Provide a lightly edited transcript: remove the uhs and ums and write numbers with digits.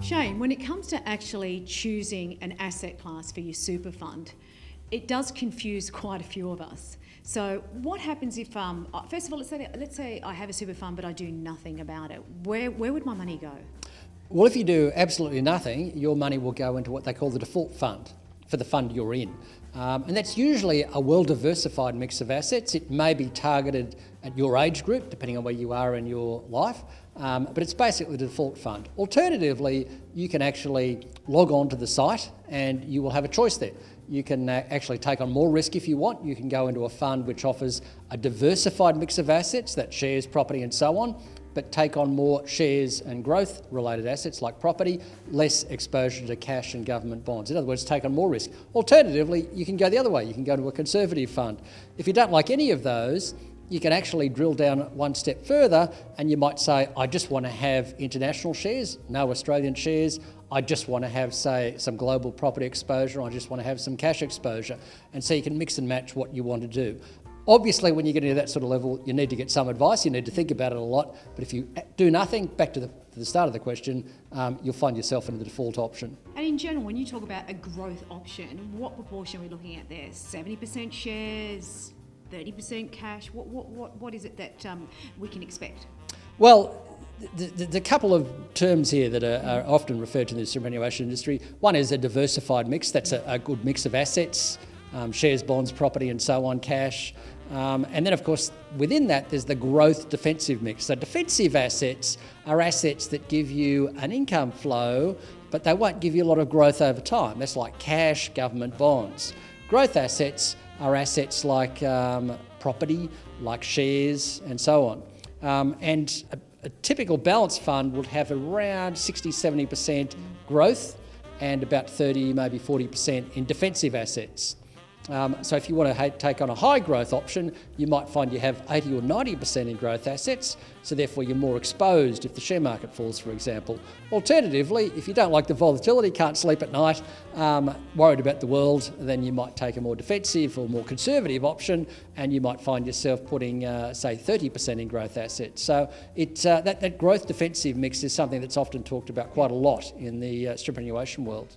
Shane, when it comes to actually choosing an asset class for your super fund, it does confuse quite a few of us. So what happens if, first of all, let's say I have a super fund but I do nothing about it. Where would my money go? Well, if you do absolutely nothing, your money will go into what they call the default fund for the fund you're in. And that's usually a well-diversified mix of assets. It may be targeted at your age group, depending on where you are in your life, but it's basically the default fund. Alternatively, you can actually log on to the site and you will have a choice there. You can actually take on more risk if you want. You can go into a fund which offers a diversified mix of assets, that's shares, property and so on, but take on more shares and growth related assets like property, less exposure to cash and government bonds. In other words, take on more risk. Alternatively, you can go the other way. You can go to a conservative fund. If you don't like any of those, you can actually drill down one step further and you might say, I just want to have international shares, no Australian shares. I just want to have, say, some global property exposure. I just want to have some cash exposure. And so you can mix and match what you want to do. Obviously, when you get into that sort of level, you need to get some advice, you need to think about it a lot, but if you do nothing, back to the start of the question, you'll find yourself in the default option. And in general, when you talk about a growth option, what proportion are we looking at there? 70% shares, 30% cash? What is it that we can expect? Well, the couple of terms here that are often referred to in the superannuation industry, one is a diversified mix, that's a good mix of assets, shares, bonds, property and so on, cash. And then of course within that there's the growth defensive mix. So defensive assets are assets that give you an income flow but they won't give you a lot of growth over time. That's like cash, government bonds. Growth assets are assets like property, like shares and so on. And a typical balanced fund would have around 60-70% growth and about 30, maybe 40% in defensive assets. So if you want to take on a high growth option, you might find you have 80 or 90% in growth assets, so therefore you're more exposed if the share market falls, for example. Alternatively, if you don't like the volatility, can't sleep at night, worried about the world, then you might take a more defensive or more conservative option and you might find yourself putting, say, 30% in growth assets. So that growth defensive mix is something that's often talked about quite a lot in the superannuation world.